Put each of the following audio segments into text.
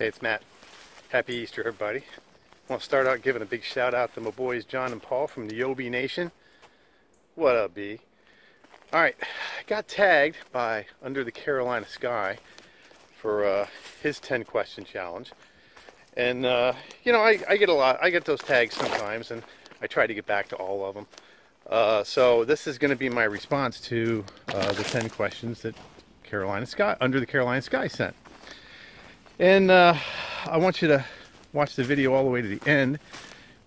Hey, it's Matt. Happy Easter, everybody. I want to start out giving a big shout out to my boys John and Paul from the Yobi Nation. What up, B? Alright, I got tagged by Under the Carolina Sky for his 10 question challenge. And, you know, I get those tags sometimes, and I try to get back to all of them. So this is going to be my response to the 10 questions that Under the Carolina Sky sent. And I want you to watch the video all the way to the end,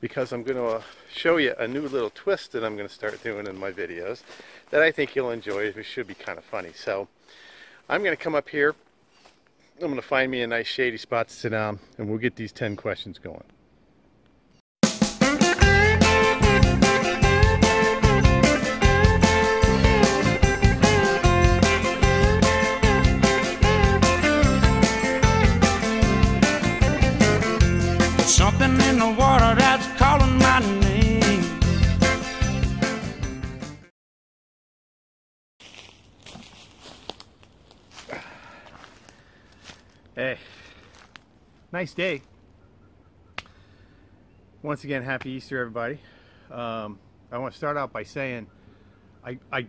because I'm going to show you a new little twist that I'm going to start doing in my videos that I think you'll enjoy. It should be kind of funny. So I'm going to come up here. I'm going to find me a nice shady spot to sit down, and we'll get these 10 questions going. Something in the water that's calling my name. Hey, nice day. Once again, happy Easter, everybody. I want to start out by saying I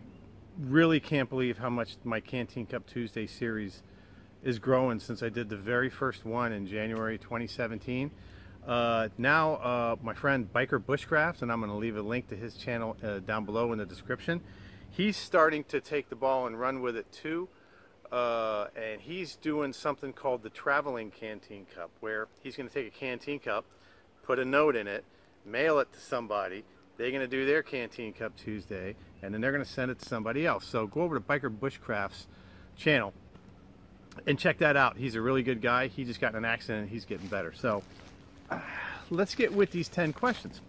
really can't believe how much my Canteen Cup Tuesday series is growing since I did the very first one in January 2017. Now my friend Biker Bushcraft, and I'm going to leave a link to his channel down below in the description. He's starting to take the ball and run with it too, and he's doing something called the Traveling Canteen Cup, where he's going to take a canteen cup, put a note in it, mail it to somebody. They're going to do their Canteen Cup Tuesday, and then they're going to send it to somebody else. So go over to Biker Bushcraft's channel and check that out. He's a really good guy. He just got in an accident and he's getting better. So let's get with these 10 questions.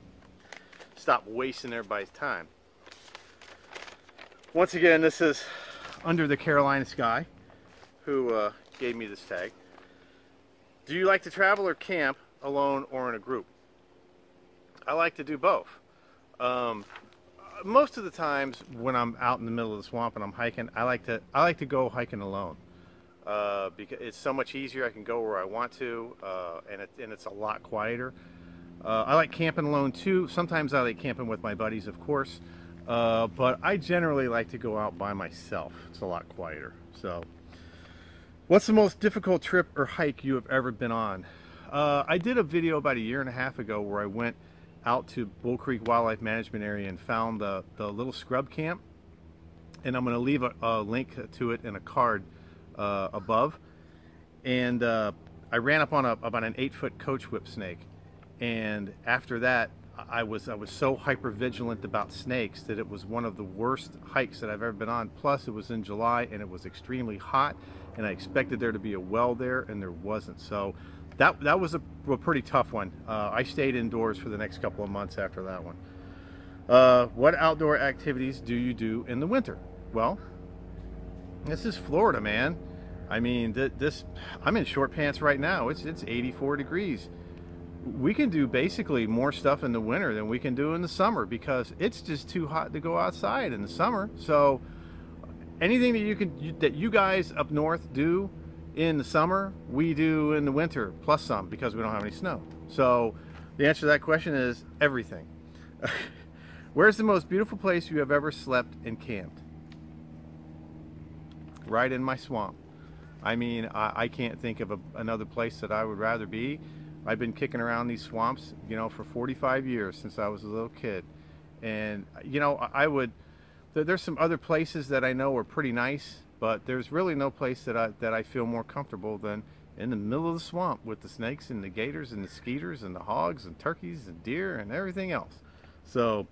Stop wasting everybody's time. Once again, this is Under the Carolina Sky, who gave me this tag. Do you like to travel or camp alone or in a group? I like to do both. Most of the times when I'm out in the middle of the swamp and I'm hiking, I like to go hiking alone. Because it's so much easier. I can go where I want to, and it's a lot quieter. I like camping alone too. Sometimes I like camping with my buddies, of course, but I generally like to go out by myself. It's a lot quieter. So, what's the most difficult trip or hike you have ever been on? I did a video about 1.5 years ago where I went out to Bull Creek Wildlife Management Area and found the little scrub camp, and I'm going to leave a link to it in a card above. And I ran up on about an 8-foot coach whip snake, and after that I was so hyper vigilant about snakes that it was one of the worst hikes that I've ever been on. Plus it was in July and it was extremely hot, and I expected there to be a well there, and there wasn't. So that was a pretty tough one. I stayed indoors for the next couple of months after that one. What outdoor activities do you do in the winter? Well, this is Florida, man. I mean, I'm in short pants right now. It's 84 degrees. We can do basically more stuff in the winter than we can do in the summer, because it's just too hot to go outside in the summer. So anything that you guys up north do in the summer, we do in the winter, plus some, because we don't have any snow. So the answer to that question is everything. Where's the most beautiful place you have ever slept and camped? Right in my swamp. I mean, I can't think of another place that I would rather be. I've been kicking around these swamps, you know, for 45 years, since I was a little kid. And, you know, there's some other places that I know are pretty nice, but there's really no place that I feel more comfortable than in the middle of the swamp with the snakes and the gators and the skeeters and the hogs and turkeys and deer and everything else. So,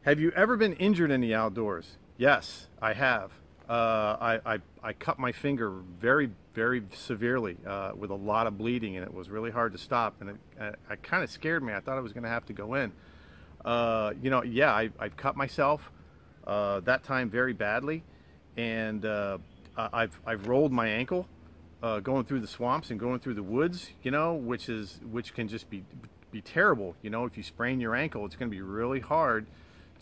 have you ever been injured in the outdoors? Yes, I have. I cut my finger very, very severely with a lot of bleeding, and it was really hard to stop, and it kind of scared me. I thought I was going to have to go in. You know, yeah, I've cut myself that time very badly, and I've rolled my ankle going through the swamps and going through the woods, you know, which can just be terrible. You know, if you sprain your ankle, it's going to be really hard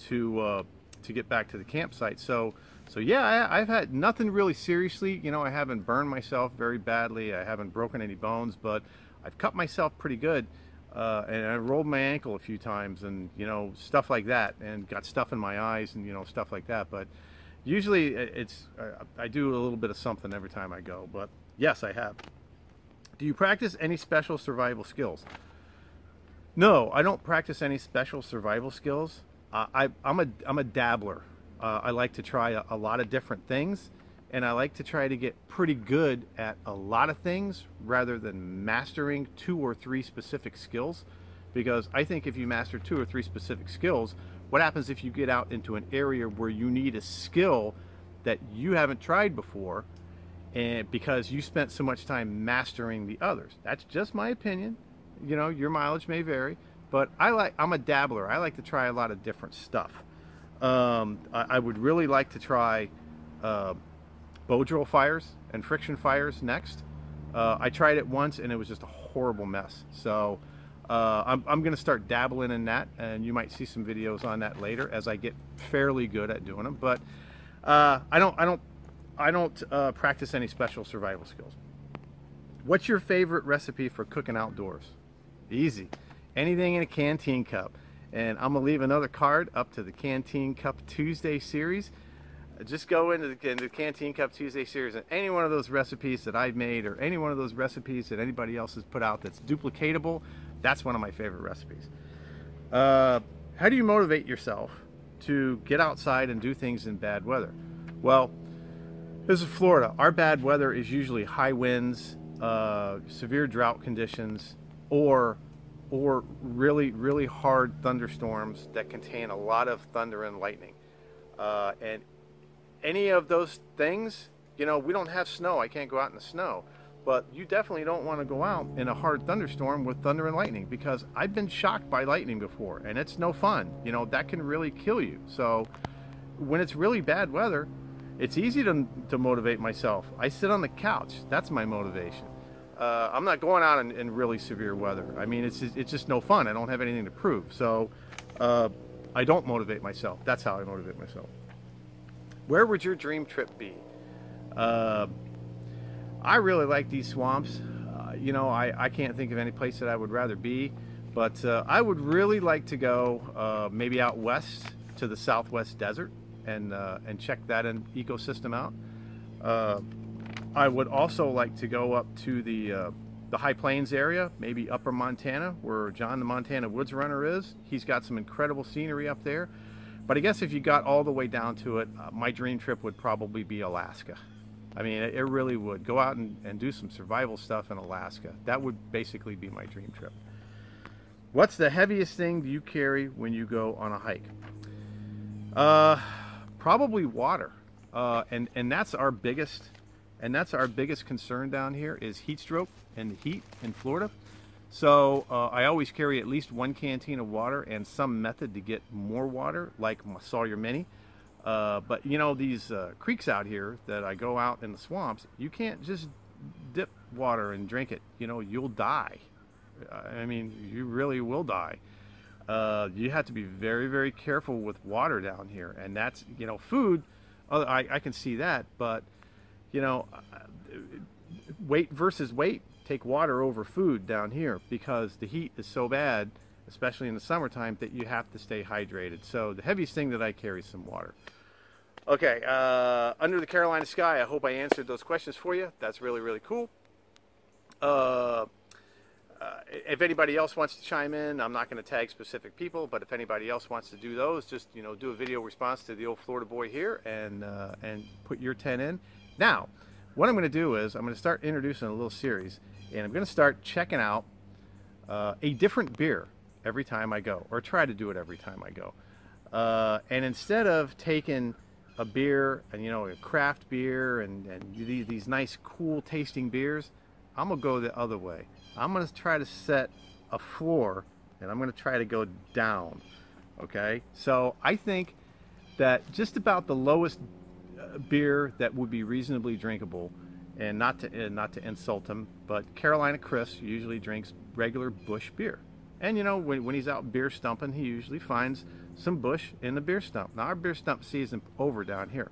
to get back to the campsite. So So yeah, I've had nothing really seriously. You know, I haven't burned myself very badly. I haven't broken any bones, but I've cut myself pretty good. And I rolled my ankle a few times, and you know, stuff like that, and got stuff in my eyes, and you know, stuff like that. But usually, I do a little bit of something every time I go. But yes, I have. Do you practice any special survival skills? No, I don't practice any special survival skills. I'm a dabbler. I like to try a lot of different things, and I like to try to get pretty good at a lot of things rather than mastering 2 or 3 specific skills. Because I think if you master 2 or 3 specific skills, what happens if you get out into an area where you need a skill that you haven't tried before, and because you spent so much time mastering the others? That's just my opinion. You know, your mileage may vary, but I'm a dabbler. I like to try a lot of different stuff. I would really like to try bow drill fires and friction fires next. I tried it once and it was just a horrible mess. So I'm going to start dabbling in that, and you might see some videos on that later as I get fairly good at doing them. But I don't practice any special survival skills. What's your favorite recipe for cooking outdoors? Easy. Anything in a canteen cup. And I'm going to leave another card up to the Canteen Cup Tuesday series. Just go into the Canteen Cup Tuesday series, and any one of those recipes that I've made, or any one of those recipes that anybody else has put out that's duplicatable, that's one of my favorite recipes. How do you motivate yourself to get outside and do things in bad weather? Well, this is Florida. Our bad weather is usually high winds, severe drought conditions, or really, really hard thunderstorms that contain a lot of thunder and lightning. And any of those things, you know, we don't have snow. I can't go out in the snow. But you definitely don't want to go out in a hard thunderstorm with thunder and lightning, because I've been shocked by lightning before, and it's no fun. You know, that can really kill you. So when it's really bad weather, it's easy to motivate myself. I sit on the couch. That's my motivation. I'm not going out in really severe weather. I mean, it's just no fun. I don't have anything to prove. So I don't motivate myself. That's how I motivate myself. Where would your dream trip be? I really like these swamps. You know, I can't think of any place that I would rather be. But I would really like to go maybe out west to the Southwest Desert and check that ecosystem out. I would also like to go up to the High Plains area, maybe upper Montana, where John the Montana Woods Runner is. He's got some incredible scenery up there. But I guess if you got all the way down to it, my dream trip would probably be Alaska. I mean, it really would. Go out and do some survival stuff in Alaska. That would basically be my dream trip. What's the heaviest thing you carry when you go on a hike? Probably water. And that's our biggest concern down here is heat stroke and the heat in Florida. So I always carry at least 1 canteen of water and some method to get more water, like my Sawyer Mini. But you know, these creeks out here that I go out in the swamps, you can't just dip water and drink it. You know, you'll die. I mean, you really will die. You have to be very, very careful with water down here. And that's, you know, food, I can see that. But, you know, weight versus weight, take water over food down here, because the heat is so bad, especially in the summertime, that you have to stay hydrated. So the heaviest thing that I carry is some water. Okay, under the Carolina sky, I hope I answered those questions for you. That's really, really cool. If anybody else wants to chime in, I'm not going to tag specific people, but if anybody else wants to do those, just, you know, do a video response to the old Florida boy here and put your 10 in. Now, what I'm going to do is I'm going to start introducing a little series, and I'm going to start checking out a different beer every time I go, or try to do it every time I go. And instead of taking a beer, and you know, a craft beer and these nice cool tasting beers, I'm gonna go the other way. I'm gonna try to set a floor, and I'm gonna try to go down. Okay, so I think that just about the lowest beer that would be reasonably drinkable, and not to insult him, but Carolina Chris usually drinks regular bush beer. And you know, when he's out beer stumping, he usually finds some bush in the beer stump. Now our beer stump season over down here.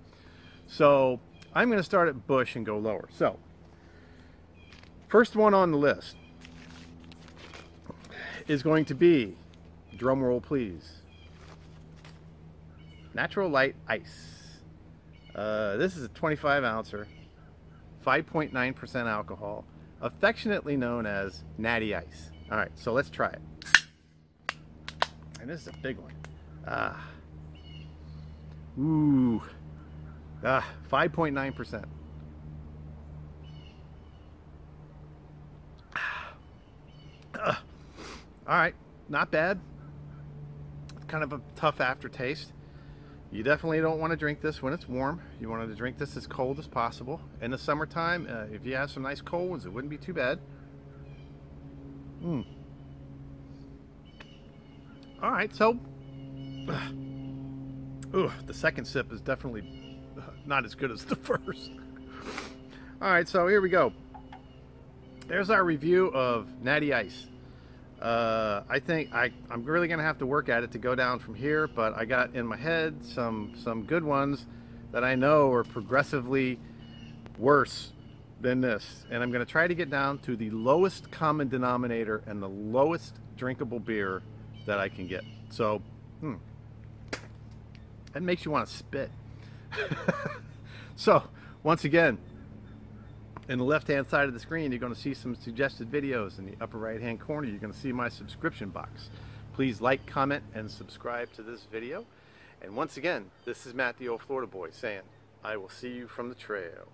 So I'm going to start at Bush and go lower. So first one on the list is going to be, drum roll please, Natural Light Ice. This is a 25 ouncer, 5.9% alcohol, affectionately known as Natty Ice. All right, so let's try it. And this is a big one. 5.9%. All right, not bad. It's kind of a tough aftertaste. You definitely don't want to drink this when it's warm. You want to drink this as cold as possible. In the summertime, if you have some nice cold ones, it wouldn't be too bad. All right, so the second sip is definitely not as good as the first. All right, so here we go. There's our review of Natty Ice. I think I'm really gonna have to work at it to go down from here, but I got in my head some good ones that I know are progressively worse than this, and I'm gonna try to get down to the lowest common denominator and the lowest drinkable beer that I can get. So that makes you want to spit. So once again, in the left hand side of the screen, you're going to see some suggested videos. In the upper right hand corner, you're going to see my subscription box. Please like, comment, and subscribe to this video. And once again, this is Matt the Old Florida Boy saying, I will see you from the trail.